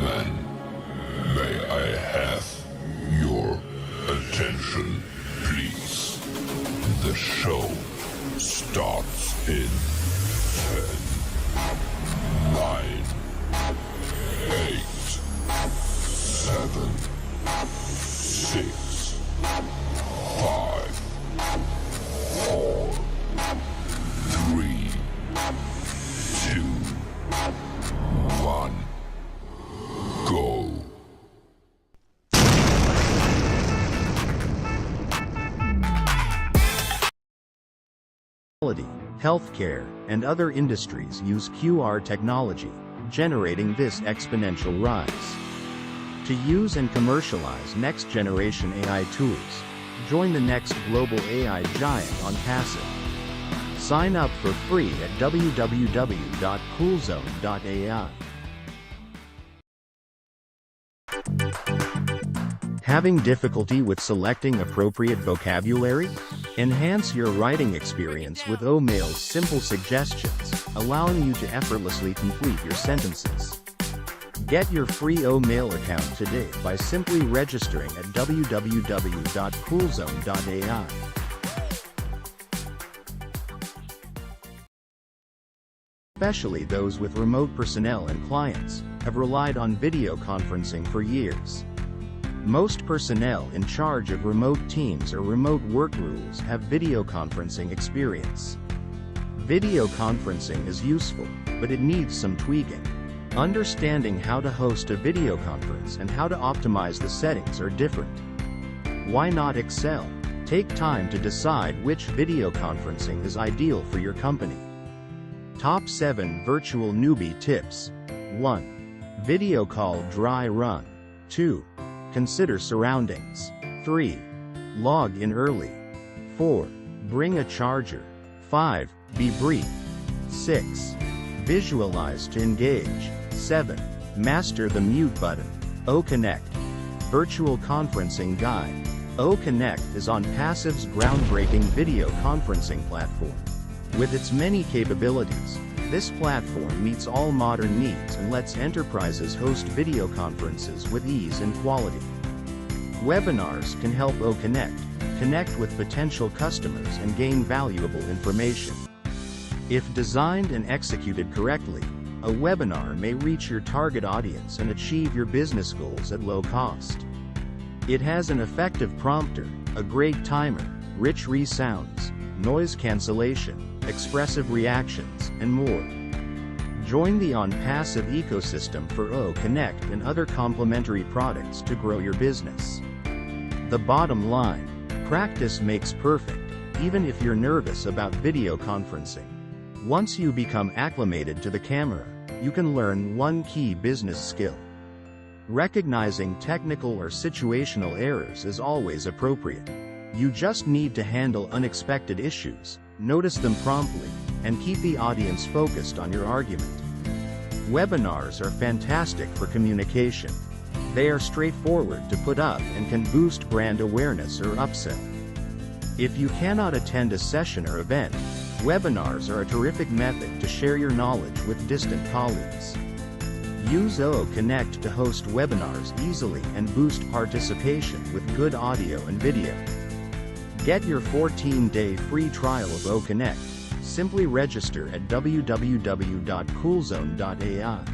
Then, may I have your attention, please? The show starts in 10, 9, 8, 7, 6, 5, 4, 3, 2, 1, go. Healthcare, and other industries use QR technology, generating this exponential rise. To use and commercialize next-generation AI tools, join the next global AI giant ONPASSIVE. Sign up for free at www.coolzone.ai. Having difficulty with selecting appropriate vocabulary? Enhance your writing experience with OMail's simple suggestions, allowing you to effortlessly complete your sentences. Get your free OMail account today by simply registering at www.coolzone.ai. Especially those with remote personnel and clients, have relied on video conferencing for years. Most personnel in charge of remote teams or remote work rules have video conferencing experience. Video conferencing is useful, but it needs some tweaking. Understanding how to host a video conference and how to optimize the settings are different. Why not Excel? Take time to decide which video conferencing is ideal for your company. Top 7 Virtual Newbie Tips. 1. Video call dry run. 2. Consider surroundings. 3. Log in early. 4. Bring a charger. 5. Be brief. 6. Visualize to engage. 7. Master the mute button. OConnect. Virtual Conferencing Guide. OConnect is ONPASSIVE's groundbreaking video conferencing platform. With its many capabilities, this platform meets all modern needs and lets enterprises host video conferences with ease and quality. Webinars can help OConnect connect with potential customers and gain valuable information. If designed and executed correctly, a webinar may reach your target audience and achieve your business goals at low cost. It has an effective prompter, a great timer, rich resounds, noise cancellation, expressive reactions, and more. Join the ONPASSIVE ecosystem for OConnect and other complementary products to grow your business. The bottom line: practice makes perfect, even if you're nervous about video conferencing. Once you become acclimated to the camera, you can learn one key business skill. Recognizing technical or situational errors is always appropriate. You just need to handle unexpected issues, notice them promptly, and keep the audience focused on your argument. Webinars are fantastic for communication. They are straightforward to put up and can boost brand awareness or upsell. If you cannot attend a session or event, webinars are a terrific method to share your knowledge with distant colleagues. Use OConnect to host webinars easily and boost participation with good audio and video. Get your 14-day free trial of OConnect. Simply register at www.coolzone.ai.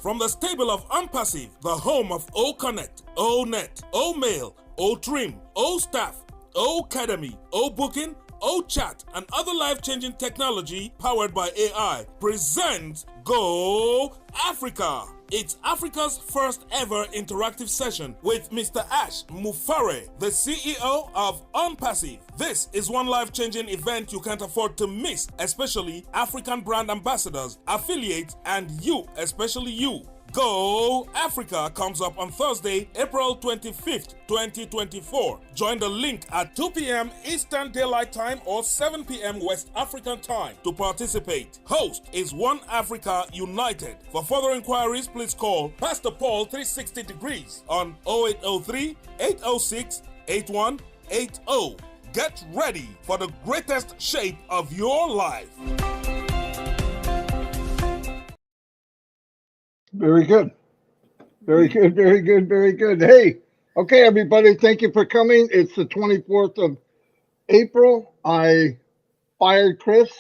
From the stable of ONPASSIVE, the home of OConnect, ONet, OMail, OTrim, OStaff, OAcademy, OBooking, OChat, and other life-changing technology powered by AI, presents Go Africa. It's Africa's first ever interactive session with Mr. Ash Mufare, the CEO of ONPASSIVE. This is one life-changing event you can't afford to miss, especially African brand ambassadors, affiliates, and you, especially you. Go Africa comes up on Thursday, April 25th, 2024. Join the link at 2 p.m. Eastern Daylight Time or 7 p.m. West African Time to participate. Host is One Africa United. For further inquiries, please call Pastor Paul 360 Degrees on 0803 806 8180. Get ready for the greatest shape of your life. Very good. Very good. Very good. Very good. Hey, okay, everybody. Thank you for coming. It's the 24th of April. I fired Chris.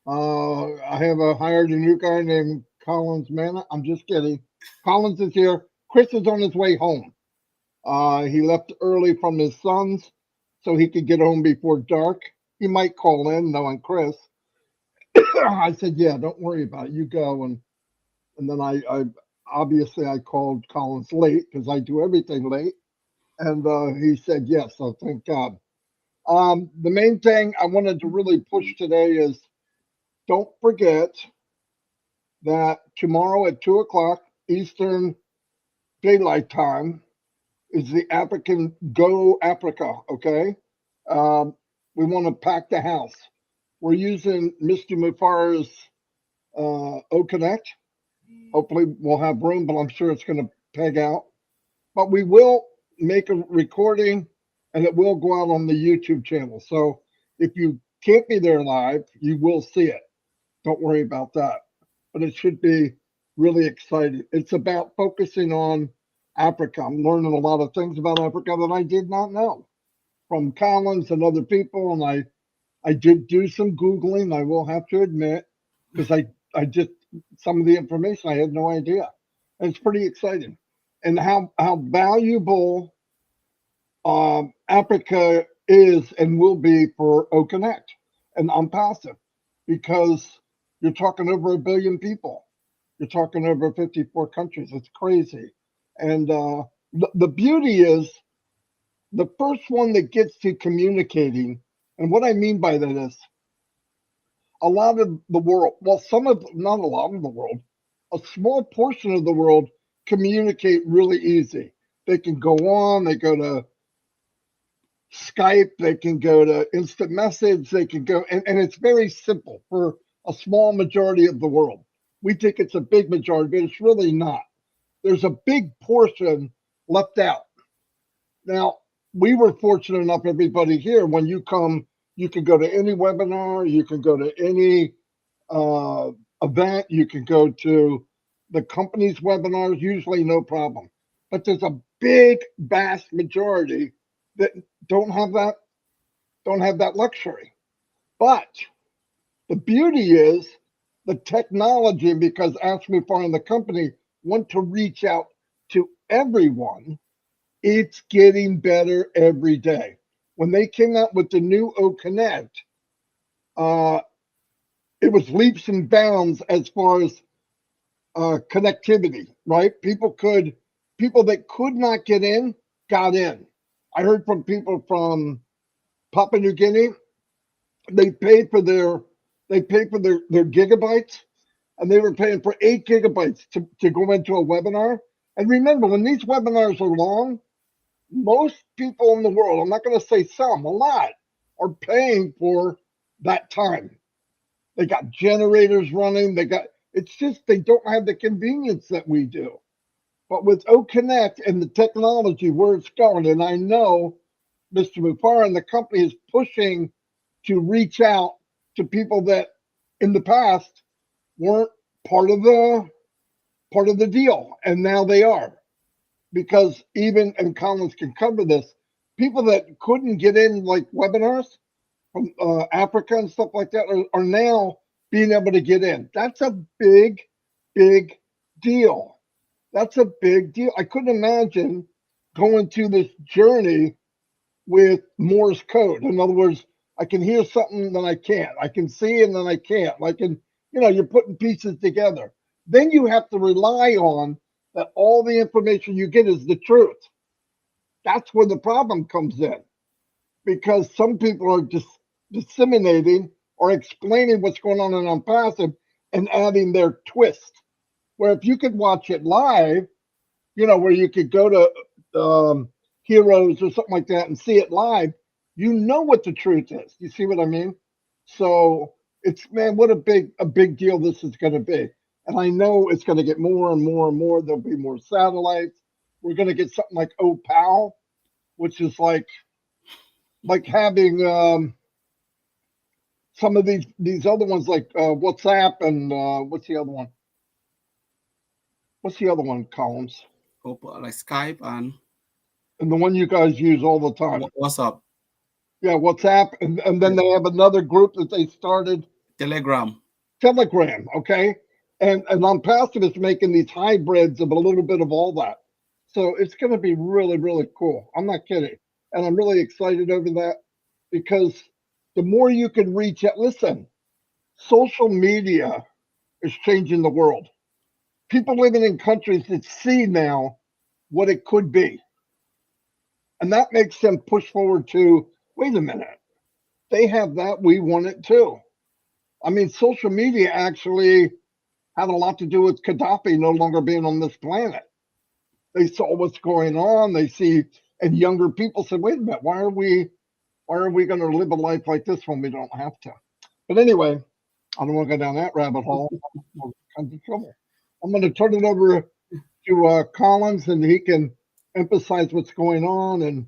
I have hired a new guy named Collins Manna. I'm just kidding. Collins is here. Chris is on his way home. He left early from his son's so he could get home before dark. He might call in, knowing Chris. I said, "Yeah, don't worry about it. You go." And then I obviously I called Collins late because I do everything late, and he said yes. So thank God. The main thing I wanted to really push today is don't forget that tomorrow at 2 o'clock Eastern Daylight Time is the African Go Africa. Okay, um, we want to pack the house. We're using Mr. Mufar's O Connect. Hopefully, we'll have room, but I'm sure it's going to peg out. But we will make a recording and it will go out on the YouTube channel. So if you can't be there live, you will see it. Don't worry about that. But it should be really exciting. It's about focusing on Africa. I'm learning a lot of things about Africa that I did not know from Collins and other people. And I did do some Googling, I will have to admit, because I just, some of the information I had no idea. And it's pretty exciting. And how valuable Africa is and will be for OConnect and ONPASSIVE, because you're talking over 1 billion people. You're talking over 54 countries. It's crazy. And the beauty is the first one that gets to communicating, and what I mean by that is a lot of the world, well, some of, not a lot of the world, a small portion of the world communicate really easy. They can go on, they go to Skype, they can go to instant message, they can go, and it's very simple for a small majority of the world. We think it's a big majority, but it's really not. There's a big portion left out. Now, we were fortunate enough, everybody here, when you come, you can go to any webinar, you can go to any uh, event, you can go to the company's webinars, usually no problem. But there's a big, vast majority that don't have that don't have that luxury. But the beauty is the technology, because Ask Me Far and the company want to reach out to everyone. It's getting better every day. When they came out with the new O Connect, uh, it was leaps and bounds as far as connectivity, right? People that could not get in got in. I heard from people from Papua New Guinea. They paid for their gigabytes, and they were paying for 8 gigabytes to go into a webinar. And remember, when these webinars are long, most people in the world, I'm not going to say some, a lot, are paying for that time. They got generators running. It's just they don't have the convenience that we do. But with O Connect and the technology where it's going, and I know Mr. Mufar and the company is pushing to reach out to people that in the past weren't part of the deal, and now they are. Because even, and Collins can cover this, people that couldn't get in like webinars from Africa and stuff like that are now being able to get in. That's a big, big deal. That's a big deal. I couldn't imagine going through this journey with Morse code. In other words, I can hear something, then I can't. I can see and then I can't. I can, you're putting pieces together. Then you have to rely on that all the information you get is the truth. That's where the problem comes in, because some people are just disseminating or explaining what's going on in OnPassive and adding their twist. Where if you could watch it live, where you could go to Heroes or something like that and see it live, you know what the truth is. You see what I mean? So it's, man, what a big deal this is going to be. And I know it's going to get more and more and more. There'll be more satellites. We're going to get something like OPAL, which is like having some of these other ones like WhatsApp and what's the other one? What's the other one, Collins? like Skype and And the one you guys use all the time. WhatsApp, Yeah, WhatsApp. And then they have another group that they started, Telegram. Telegram, okay? And ONPASSIVE is making these hybrids of a little bit of all that. So it's going to be really, really cool. I'm not kidding. And I'm really excited over that because the more you can reach out, listen, social media is changing the world. People living in countries that see now what it could be. And that makes them push forward to, wait a minute, they have that, we want it too. I mean, social media actually had a lot to do with Gaddafi no longer being on this planet. They saw what's going on. They see, and younger people said, wait a minute, why are we going to live a life like this when we don't have to? But anyway, I don't want to go down that rabbit hole. All kinds of trouble. I'm going to turn it over to Collins, and he can emphasize what's going on and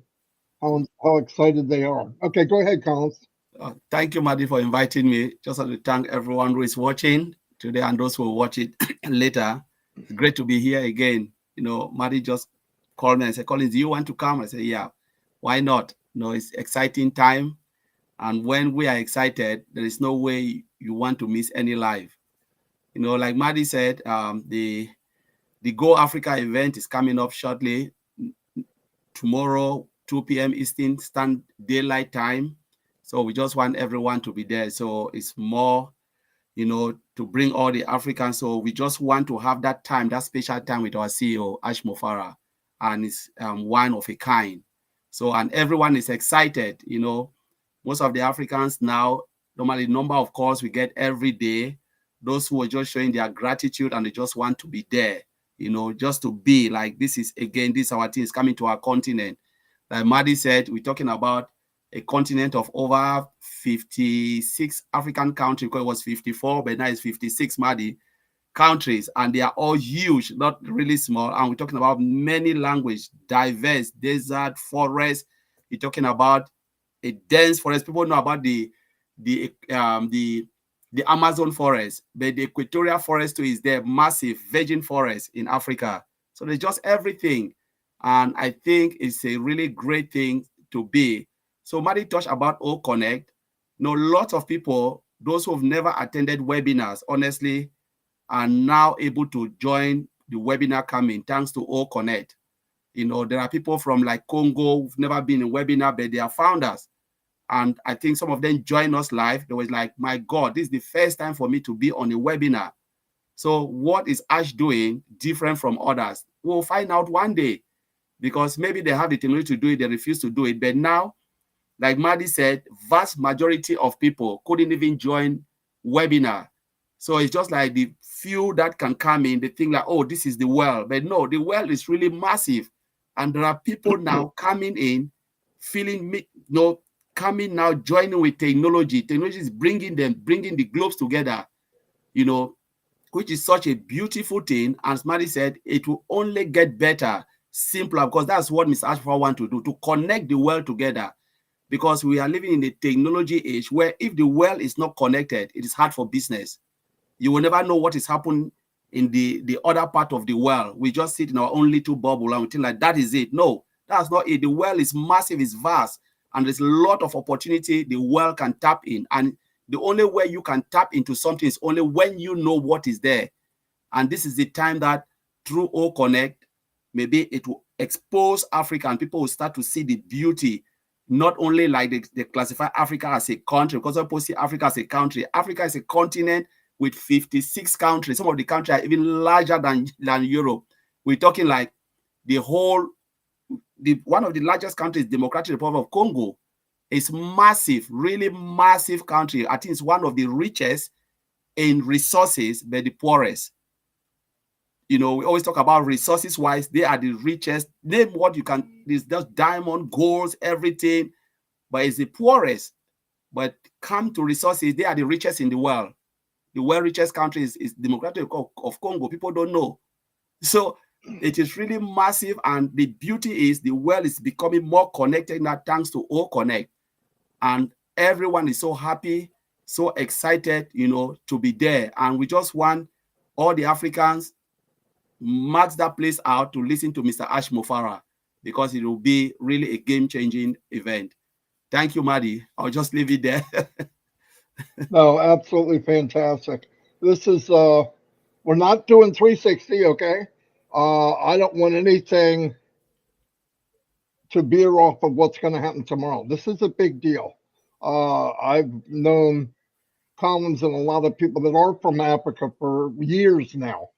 how excited they are. Okay, go ahead, Collins. Thank you, Marty, for inviting me. Just want to thank everyone who is watching today and those who will watch it later. It's great to be here again. Marty just called me and said, Collins, do you want to come? I said, yeah, why not? It's exciting time. And when we are excited, there is no way you want to miss any live. Like Marty said, the Go Africa event is coming up shortly. Tomorrow, 2 p.m. Eastern Standard Daylight Time. So we just want everyone to be there. So it's more, to bring all the Africans. So we just want to have that time, that special time with our CEO, Ash Mofara. And it's one of a kind. So, and everyone is excited. Most of the Africans now, normally number of calls we get every day, those who are just showing their gratitude and they just want to be there, just to be like, this is our team is coming to our continent. Like Marty said, we're talking about a continent of over 56 African countries, because it was 54, but now it's 56, Marty, countries, and they are all huge, not really small. And we're talking about many languages, diverse, desert, forest. You're talking about a dense forest. People know about the Amazon forest, but the equatorial forest too is there, massive virgin forest in Africa. So there's just everything. And I think it's a really great thing to be. So Marty touched about O Connect. Lots of people, those who have never attended webinars, honestly, are now able to join the webinar coming thanks to O Connect. There are people from like Congo who've never been in webinar, but they are founders. And I think some of them joined us live. They was like, my God, this is the first time for me to be on a webinar. So what is Ash doing different from others? We'll find out one day, because maybe they have the technology to do it, they refuse to do it. But now, like Marty said, vast majority of people couldn't even join webinar. So it's just like the few that can come in, they think like, oh, this is the world. But no, the world is really massive. And there are people now coming in, coming now, joining with technology. Technology is bringing the globes together, which is such a beautiful thing. As Marty said, it will only get better, simpler, because that's what Ms. Ashford wants to do, to connect the world together. Because we are living in a technology age where if the world is not connected, it is hard for business. You will never know what is happening in the other part of the world. We just sit in our own little bubble and we think like, that is it. No, that's not it. The world is massive, it's vast, and there's a lot of opportunity the world can tap in. And the only way you can tap into something is only when you know what is there. And this is the time that through O Connect, maybe it will expose Africa and people will start to see the beauty. Not only like they classify Africa as a country, because people see Africa as a country. Africa is a continent with 56 countries. Some of the countries are even larger than Europe. We're talking like one of the largest countries, Democratic Republic of Congo, is massive, really massive country. I think it's one of the richest in resources, but the poorest. We always talk about resources wise, they are the richest. Name what you can, it's just diamond, gold, everything, but it's the poorest. But come to resources, they are the richest in the world. The world richest country is Democratic of Congo. People don't know. So it is really massive. And the beauty is the world is becoming more connected now thanks to O Connect. And everyone is so happy, so excited, to be there. And we just want all the Africans, marks that place out to listen to Mr. Ash Mofara, because it will be really a game-changing event. Thank you, Marty. I'll just leave it there. No, absolutely fantastic. This is we're not doing 360, okay? I don't want anything to veer off of what's going to happen tomorrow. This is a big deal. I've known Collins and a lot of people that are from Africa for years now,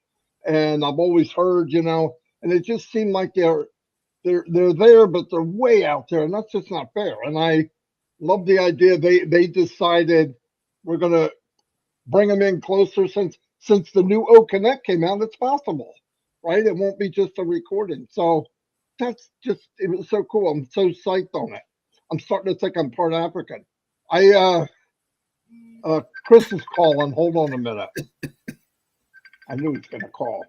and I've always heard, and it just seemed like they're there, but they're way out there, and that's just not fair. And I love the idea they decided we're going to bring them in closer since the new O Connect came out. It's possible, right? It won't be just a recording. So that's just, it was so cool. I'm so psyched on it. I'm starting to think I'm part African. Chris is calling. Hold on a minute. I knew he's going to call.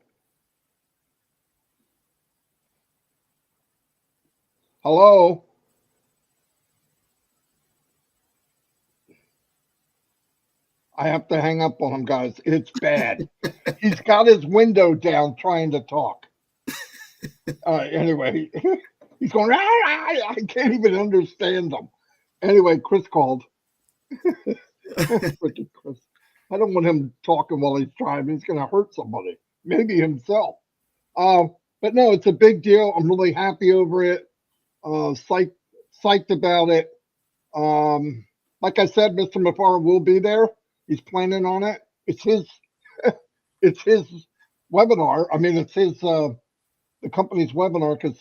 Hello. I have to hang up on him, guys. It's bad. He's got his window down trying to talk. Anyway, he's going, I can't even understand him. Anyway, Chris called. Freaking Chris. I don't want him talking while he's driving. He's going to hurt somebody, maybe himself. But no, it's a big deal. I'm really happy over it. Psyched about it. Like I said, Mr. Mafar will be there. He's planning on it. It's his webinar. I mean, it's his the company's webinar, because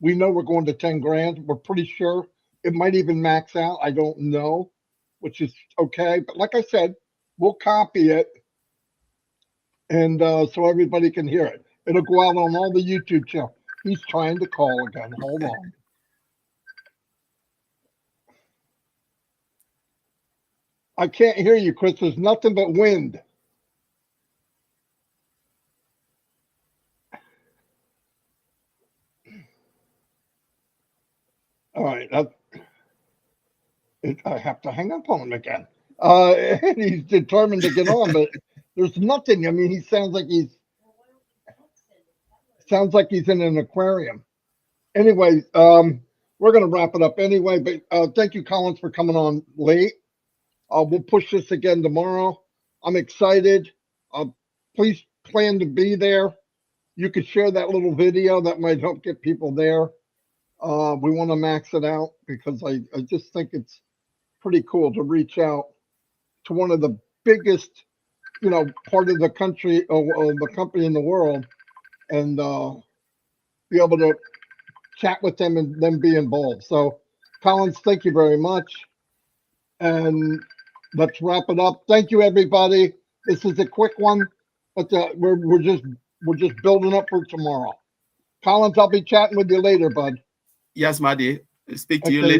we know we're going to 10 grand. We're pretty sure it might even max out. I don't know, which is okay. But like I said, we'll copy it, and so everybody can hear it. It'll go out on all the YouTube channels. He's trying to call again. Hold on. I can't hear you, Chris. There's nothing but wind. All right. I have to hang up on him again. And he's determined to get on, but there's nothing. I mean, he sounds like he's in an aquarium. Anyway, we're going to wrap it up anyway, but thank you, Collins, for coming on late. We'll push this again tomorrow. I'm excited. Please plan to be there. You could share that little video. That might help get people there. We want to max it out, because I just think it's pretty cool to reach out to one of the biggest, part of the country, or the company in the world, and be able to chat with them and then be involved. So, Collins, thank you very much. And let's wrap it up. Thank you, everybody. This is a quick one, but we're just building up for tomorrow. Collins, I'll be chatting with you later, bud. Yes, Marty. Speak to you later.